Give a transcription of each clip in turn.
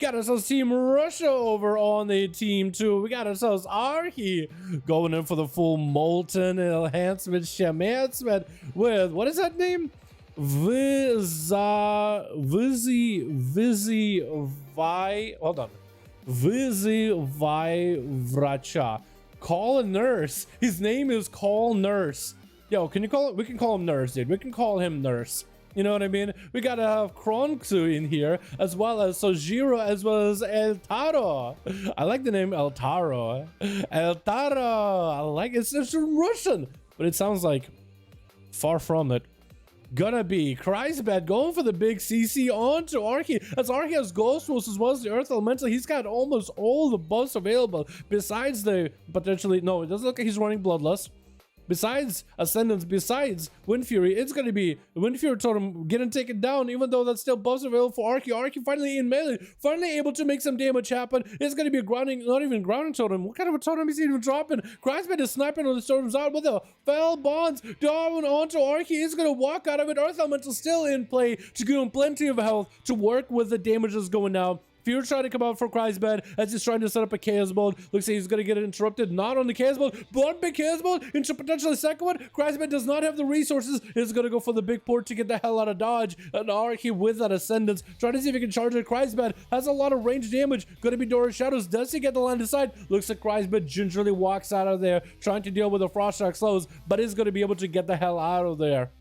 Got ourselves Team Russia over on the team 2. We got ourselves Arhi going in for the full Molten Enhancement Shamancement with, what is that name? Vizzy Vracha. Call a nurse. His name is Call Nurse. Yo, can you call it? We can call him Nurse, dude. We can call him Nurse. You know what I mean? We gotta have Kronksu in here, as well as Sojiro, as well as El Taro. I like the name El Taro. El Taro. I like it. It's Russian, but it sounds like far from it. Gonna be Kreisbad going for the big CC onto Arhi, as Arhi has Ghost Wolves as well as the Earth Elemental. He's got almost all the buffs available, besides the potentially, no, it doesn't look like he's running Bloodlust. Besides Ascendance, besides Wind Fury, it's going to be Wind Fury Totem getting taken down, even though that's still buffs available for Arhi. Arhi finally in melee, finally able to make some damage happen. It's going to be a grounding, not even grounding totem. What kind of a totem is he even dropping? Kreisbad is sniping on the totems out with the fell bonds down onto Arhi. He's going to walk out of it. Earth Elemental still in play to give him plenty of health to work with the damage that's going down. Fear trying to come out for Kreisbad as he's trying to set up a Chaos Bolt. Looks like he's going to get it interrupted. Not on the Chaos Bolt. One big Chaos Bolt into potentially second one. Kreisbad does not have the resources. He's going to go for the big port to get the hell out of dodge. And Arhi with that Ascendance. Trying to see if he can charge it. Kreisbad has a lot of range damage. Going to be Dora Shadows. Does he get the line of sight? Looks like Kreisbad gingerly walks out of there, trying to deal with the Frost Shock slows, but is going to be able to get the hell out of there.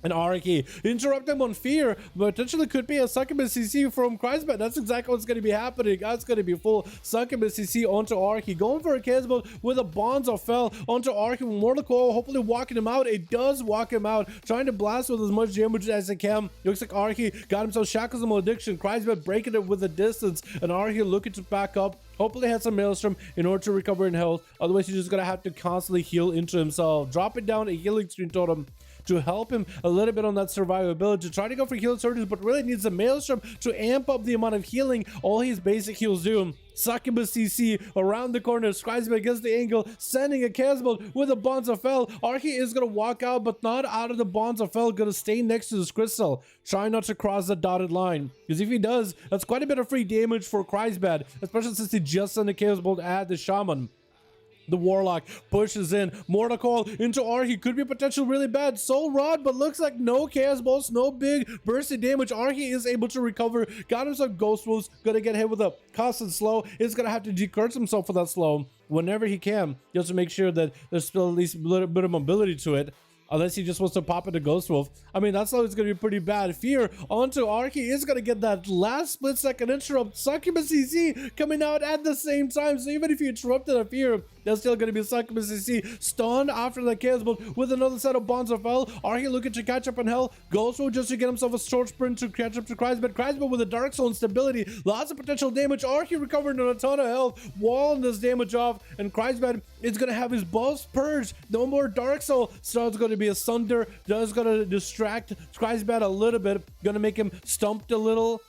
And Arhi interrupt him on Fear, but potentially could be a Succubus CC from Kreisbad. That's exactly what's going to be happening. That's going to be full Succubus CC onto Arhi. Going for a Chaos Bolt with a Bonds of Fell onto Arhi with Mortal Coil, hopefully walking him out. It does walk him out, trying to blast with as much damage as it can. Looks like Arhi got himself Shackles of Malediction. Kreisbad breaking it with the distance, and Arhi looking to back up. Hopefully has some Maelstrom in order to recover in health. Otherwise, he's just going to have to constantly heal into himself. Dropping down a Healing Stream Totem to help him a little bit on that survivability, to try to go for healing surges, but really needs a Maelstrom to amp up the amount of healing all his basic heals do. Succubus CC around the corner, Kreisbad against the angle, sending a Chaos Bolt with a Bonds of Fel. Arhi is going to walk out, but not out of the Bonds of Fel, going to stay next to this crystal. Try not to cross the dotted line, because if he does, that's quite a bit of free damage for Kreisbad, especially since he just sent a Chaos Bolt at the Shaman. The Warlock pushes in. Mortal Coil into Arhi. Could be potential really bad. Soul Rod, but looks like no Chaos Bolts, no big bursty damage. Arhi is able to recover. Got himself Ghost Wolves. Gonna get hit with a constant slow. He's gonna have to decurse himself for that slow whenever he can, just to make sure that there's still at least a little bit of mobility to it. Unless he just wants to pop into Ghost Wolf. I mean, that's always going to be pretty bad. Fear onto Arhi is going to get that last split second interrupt. Succubus CC coming out at the same time. So even if you interrupted a Fear, there's still going to be a Succubus CC. Stunned after the Chaos Bolt with another set of Bonds of Hell. Arhi looking to catch up in hell. Ghost Wolf just to get himself a short sprint to catch up to Kreisbad. Kreisbad with a Dark Soul instability. Lots of potential damage. Arhi recovering a ton of health. Walling this damage off. And Kreisbad is going to have his buffs purged. No more Dark Soul. So it's going to be a Sunder. Just going to distract Kreisbad a little bit. Going to make him stumped a little.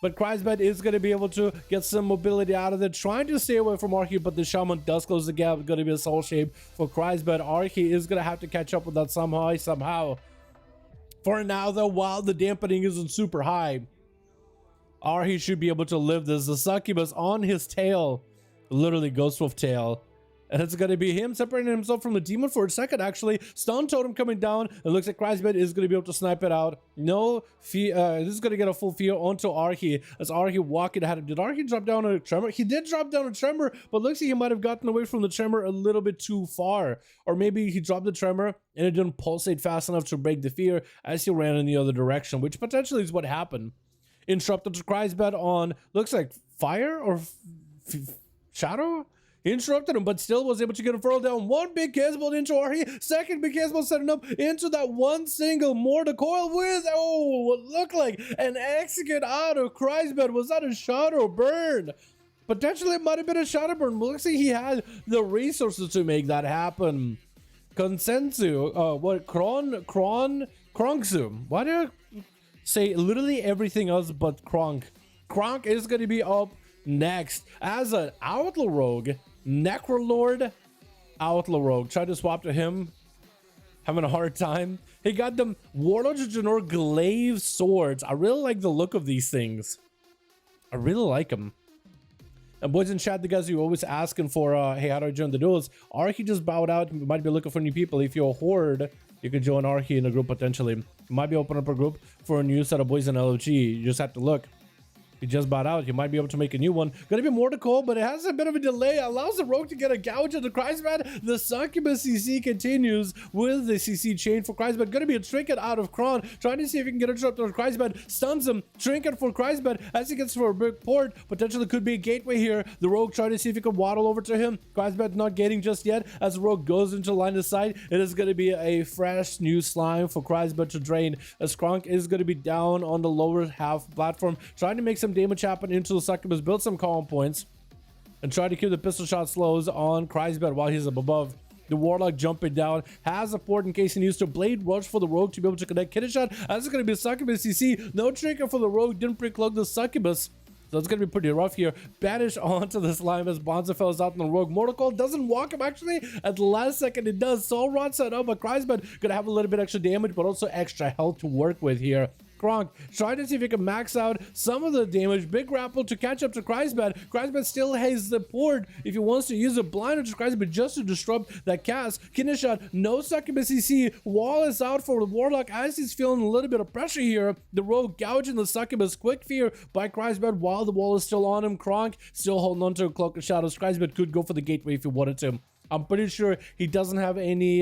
But Kreisbad is going to be able to get some mobility out of it, trying to stay away from Arhi, but the Shaman does close the gap. It's going to be a soul shape for Kreisbad. Arhi is going to have to catch up with that somehow. For now, though, while the dampening isn't super high, Arhi should be able to live this. The Succubus on his tail, literally Ghost Wolf tail. And it's going to be him separating himself from the demon for a second, actually. Stun Totem coming down. It looks like Kreisbad is going to be able to snipe it out. No fear. This is going to get a full fear onto Arhi. As Arhi walking ahead. Did Arhi drop down a Tremor? He did drop down a Tremor, but looks like he might have gotten away from the Tremor a little bit too far. Or maybe he dropped the Tremor and it didn't pulsate fast enough to break the fear as he ran in the other direction, which potentially is what happened. Interrupted to Kreisbad on, looks like Fire or Shadow? He interrupted him, but still was able to get a furl down. One big Chaos Bolt into Arhi. Second big Chaos Bolt setting up into that one single Mortal Coil with, oh, what looked like an execute out of Kreisbad. Was that a Shadow Burn? Potentially it might have been a Shadow Burn. But looks like he had the resources to make that happen. Consensu, Kronksu. Why do I say literally everything else but Kronk? Kronk is going to be up next as an Outlaw Rogue. Necrolord Outlaw Rogue. Tried to swap to him. Having a hard time. He got them Warlord Janor Glaive Swords. I really like the look of these things. I really like him. And boys in chat, the guys who are always asking for, hey, how do I join the duels? Archie just bowed out. You might be looking for new people. If you're a horde, you could join Archie in a group potentially. You might be opening up a group for a new set of boys in LOG. You just have to look. He just bought out. You might be able to make a new one. Gonna be more to call, but it has a bit of a delay. Allows the rogue to get a gouge of the Christman. The Succubus CC continues with the CC chain for Christman. Gonna be a trinket out of Kron. Trying to see if he can get a trip to Christman. Stuns him. Trinket for Christman as he gets for a big port. Potentially could be a gateway here. The rogue trying to see if he can waddle over to him. Christman not getting just yet. As the rogue goes into line of sight, it is gonna be a fresh new slime for Christman to drain. As Kronk is gonna be down on the lower half platform, trying to make some damage happen into the Succubus, build some calm points, and try to keep the pistol shot slows on Kreisbed while he's up above. The Warlock jumping down, has a port in case he needs to blade rush for the rogue to be able to connect Kidney Shot. As it's going to be a Succubus CC. No trigger for the rogue, didn't pre-cloak the Succubus. So it's going to be pretty rough here. Banish onto the slime as Bonza is out on the rogue. Mortal Coil doesn't walk him actually. At the last second it does. Soul Rod set up, but Kreisbed going to have a little bit extra damage, but also extra health to work with here. Kronk trying to see if he can max out some of the damage. Big grapple to catch up to Kreisbed. Kreisbed still has the port if he wants to use a blinder to Kreisbed just to disrupt that cast. Kidney Shot, no Succubus CC. Wall is out for the Warlock as he's feeling a little bit of pressure here. The rogue gouging the Succubus. Quick fear by Kreisbed while the wall is still on him. Kronk still holding on to a Cloak of Shadows. Kreisbed could go for the gateway if he wanted to. I'm pretty sure he doesn't have any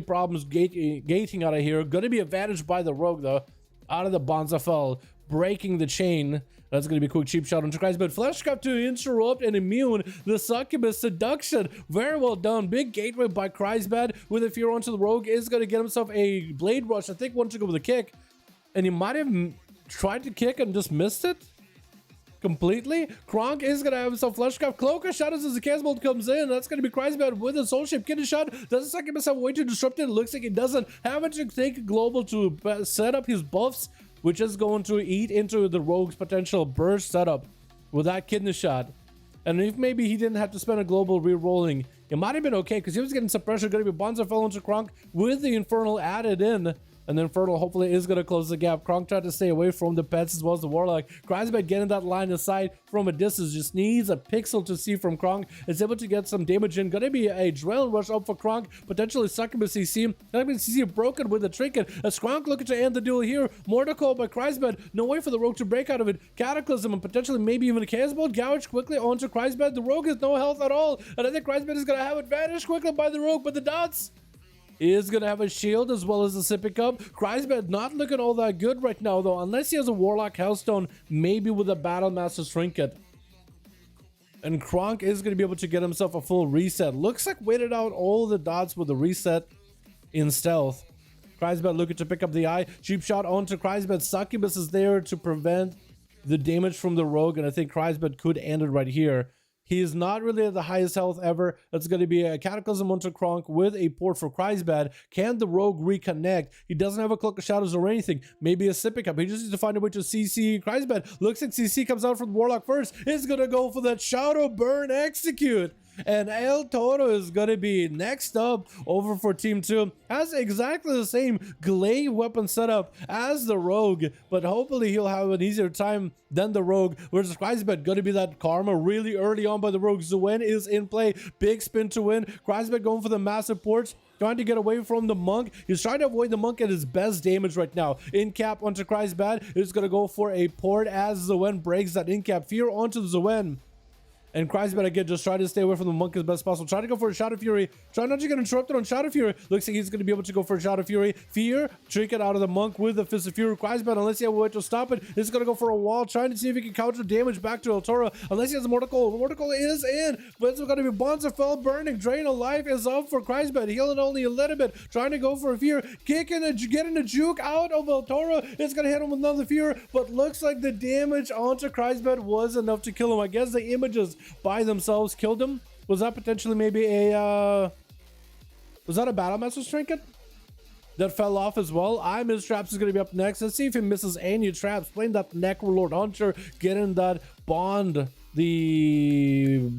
problems gating out of here. Gonna be advantaged by the rogue though. Out of the Bonza, breaking the chain. That's gonna be a quick cheap shot on Kreisbed. Flesh Cup to interrupt and immune the Succubus seduction. Very well done. Big gateway by Kreisbed with a fear onto the rogue. Is gonna get himself a blade rush. I think wanted to go with a kick, and he might have tried to kick and just missed it completely. Kronk is gonna have some Flesh Cup. Cloak of Shadows as the Casbolt comes in. That's gonna be Kreisbed with a Soul Shape. Kidney Shot. Doesn't Succubus have a way to disrupt it? Looks like it doesn't. Having to take global to set up his buffs, which is going to eat into the rogue's potential burst setup with that Kidney Shot. And if maybe he didn't have to spend a global re-rolling, it might have been okay because he was getting some pressure. Gonna be Bonza fell into Kronk with the Infernal added in. And then Infernal hopefully is going to close the gap. Kronk tried to stay away from the pets as well as the Warlock. Kreisbed getting that line of sight from a distance. Just needs a pixel to see from Kronk. Is able to get some damage in. Going to be a Adrenaline Rush up for Kronk. Potentially Succubus CC. Succubus CC broken with a trinket. As Kronk looking to end the duel here. Mortal Coil by Kreisbed. No way for the rogue to break out of it. Cataclysm and potentially maybe even a Casbolt. Gouge quickly onto Kreisbed. The rogue has no health at all. And I think Kreisbed is going to have it vanished quickly by the rogue. But the dots is going to have a shield as well as a sippy cup. Kreisbed not looking all that good right now though, unless he has a Warlock Hellstone, maybe with a Battlemaster's Trinket. And Kronk is going to be able to get himself a full reset. Looks like waited out all the dots with the reset in stealth. Kreisbed looking to pick up the eye. Cheap shot onto Kreisbed. Succubus is there to prevent the damage from the rogue, and I think Kreisbed could end it right here. He is not really at the highest health ever. That's going to be a Cataclysm onto Kronk with a port for Kreisbed. Can the rogue reconnect? He doesn't have a Cloak of Shadows or anything. Maybe a Sippy Cup. He just needs to find a way to CC Kreisbed. Looks like CC comes out from the Warlock first. He's going to go for that Shadow Burn Execute. And El Toro is going to be next up over for Team 2. Has exactly the same glaive weapon setup as the Rogue, but hopefully he'll have an easier time than the Rogue. Versus Kreisbed, going to be that Karma really early on by the Rogue. Zuen is in play. Big spin to win. Kreisbed going for the massive ports. Trying to get away from the Monk. He's trying to avoid the Monk at his best damage right now. In cap onto Kreisbed. He's going to go for a port as Zuen breaks that in cap. Fear onto the Zuen. And Kreisbed again just try to stay away from the Monk as best possible. Try to go for a Shadow Fury. Try not to get interrupted on Shadow Fury. Looks like he's going to be able to go for a Shadow Fury. Fear. Trinket out of the Monk with the Fist of Fury. Kreisbed, unless he has a way to stop it, he's going to go for a wall. Trying to see if he can counter damage back to El Toro. Unless he has a Mortal Coil. Mortal Coil is in. But it's going to be Bonza fell burning. Drain of life is up for Kreisbed. Healing only a little bit. Trying to go for a Fear. Kicking and getting a juke out of El Toro. It's going to hit him with another Fear. But looks like the damage onto Kreisbed was enough to kill him. I guess the images by themselves killed him. Was that potentially maybe a was that a Battlemaster's Trinket that fell off as well? Miss Traps is going to be up next. Let's see if he misses any traps. Playing that Necrolord Hunter, getting that Bond, the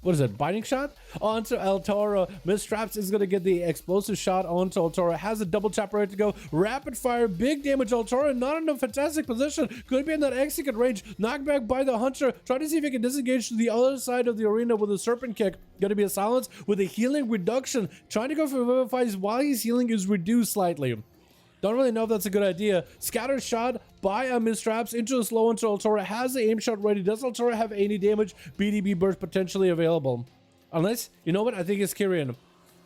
what is it, binding shot onto El Toro. Mistraps is going to get the explosive shot onto El Toro. Has a double tap ready to go. Rapid fire, big damage. El Toro not in a fantastic position. Could be in that execute range. Knockback by the Hunter. Try to see if he can disengage to the other side of the arena with a serpent kick. Going to be a silence with a healing reduction. Trying to go for Vivifies while his healing is reduced slightly. Don't really know if that's a good idea. Scatter shot by Mistraps into a slow into El Toro. Has the aim shot ready. Does El Toro have any damage? BDB burst potentially available. Unless, you know what? I think it's Kyrian.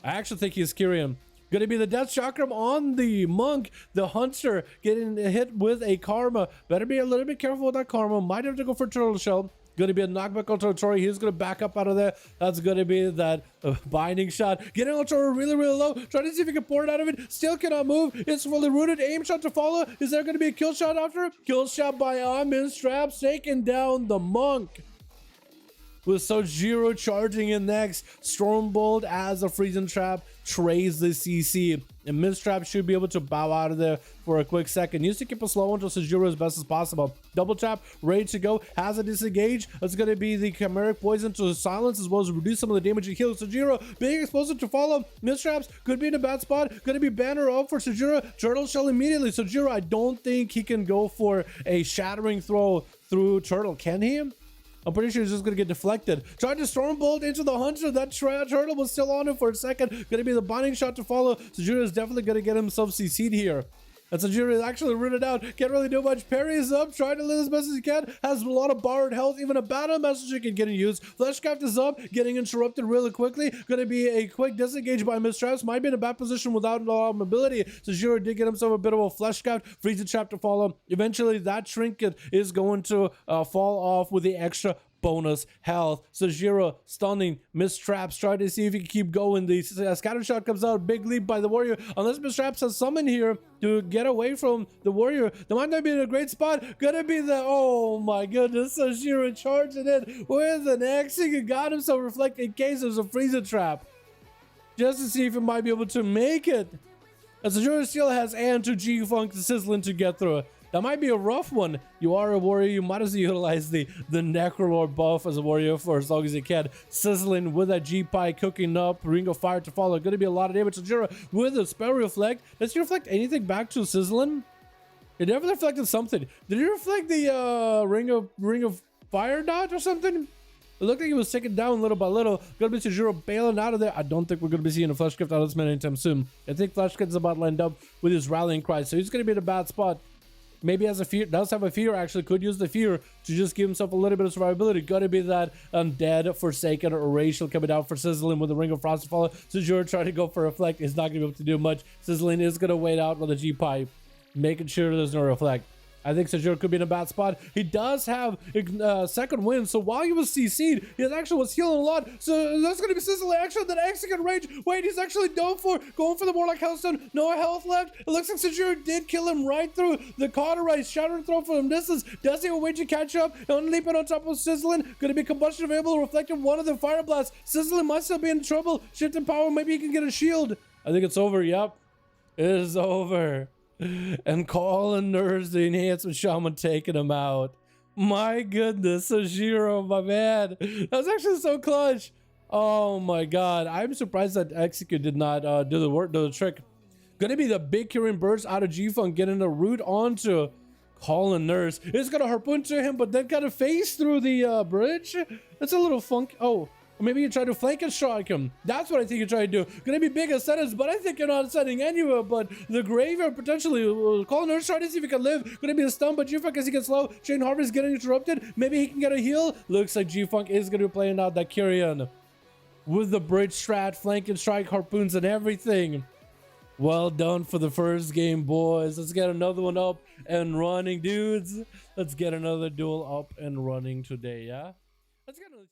I actually think he's Kyrian. Gonna be the Death Chakram on the Monk. The Hunter getting hit with a Karma. Better be a little bit careful with that Karma. Might have to go for Turtle Shell. Going to be a knockback on El Toro. He's going to back up out of there. That's going to be that binding shot. Getting El Toro really, really low. Trying to see if he can pour it out of it. Still cannot move. It's fully rooted. Aim shot to follow. Is there going to be a kill shot after? Kill shot by Mistraps. Taking down the Monk. With Sojiro charging in next. Stormbolt as a freezing trap. Trays the CC. And Mistrap should be able to bow out of there for a quick second. Needs to keep it slow until Sojiro as best as possible. Double tap, ready to go. Has a disengage. That's going to be the Chimeric Poison to silence as well as reduce some of the damage and heal. Sojiro being explosive to follow. Mistraps could be in a bad spot. Going to be banner up for Sojiro. Turtle Shell immediately. Sojiro, I don't think he can go for a shattering throw through Turtle. Can he? I'm pretty sure he's just going to get deflected. Tried to Stormbolt into the Hunter. That Turtle was still on him for a second. Going to be the binding shot to follow. Sojiro is definitely going to get himself CC'd here. And Sojiro is actually rooted out. Can't really do much. Parry is up. Trying to live as best as he can. Has a lot of borrowed health. Even a battle messenger can get used. Fleshcraft is up. Getting interrupted really quickly. Going to be a quick disengage by Mistraps. Might be in a bad position without a lot of mobility. Sojiro did get himself a bit of a Fleshcraft. Freezing trap to follow. Eventually that trinket is going to fall off with the extra bonus health. Sojiro stunning Mistraps, trying to see if he can keep going. The scatter shot comes out. Big leap by the warrior. Unless Mistraps has summon here to get away from the warrior, they might not be in a great spot. Gonna be the, oh my goodness, Sojiro charging in with an X. He got himself reflect in case there's a freezer trap, just to see if he might be able to make it. And Sojiro still has and to G-Funk sizzling to get through it. That might be a rough one. You are a warrior. You might as well utilize the Necrolord buff as a warrior for as long as you can. Sizzling with that G-Pie cooking up. Ring of Fire to follow. Going to be a lot of damage. Sojiro with a spell reflect. Does he reflect anything back to Sizzling? It never reflected something. Did he reflect the Ring of Fire dot or something? It looked like he was taken down little by little. Gonna be Sojiro bailing out of there. I don't think we're gonna be seeing a Fleshcraft out of this man anytime soon. I think Fleshcraft is about to end up with his rallying cry, so he's gonna be in a bad spot. Maybe has a fear, does have a fear actually, could use the fear to just give himself a little bit of survivability. Gotta be that Undead, Forsaken, or Racial coming out for Sizzling with the Ring of Frost to follow. Sojiro trying to go for Reflect. He's not gonna be able to do much. Sizzling is gonna wait out with the G-Pipe, making sure there's no Reflect. I think Sojiro could be in a bad spot. He does have second wind, so while he was CC'd, he actually was healing a lot. So that's going to be Sizzling action, then execute range. Wait, he's actually done for. Going for the Warlock Hellstone. No health left. It looks like Sojiro did kill him right through the Cauterize. Shattering throw from distance. Does he have a way to catch up? And leaping on top of Sizzling. Going to be combustion available, reflecting one of the fire blasts. Sizzling might still be in trouble. Shifting power, maybe he can get a shield. I think it's over. Yep. It is over. And calling Nerves the enhancement shaman taking him out. My goodness, Sojiro, my man. That was actually so clutch. Oh my god. I'm surprised that Execute did not do the trick. Gonna be the big curing burst out of G-Funk, getting a root onto Calling Nerves. It's gonna harpoon to him, but then gotta face through the bridge. That's a little funk. Oh. Or maybe you try to flank and strike him. That's what I think you're trying to do. Gonna be big ascendants, but I think you're not ascending anywhere. But the Graveyard potentially will call Nurse, trying to see if he can live. Gonna be a stun, but G-Funk as he gets low. Chain Harvest getting interrupted. Maybe he can get a heal. Looks like G-Funk is gonna be playing out that Kyrian with the bridge strat, flank and strike, harpoons and everything. Well done for the first game, boys. Let's get another one up and running, dudes. Let's get another duel up and running today, yeah? Let's get another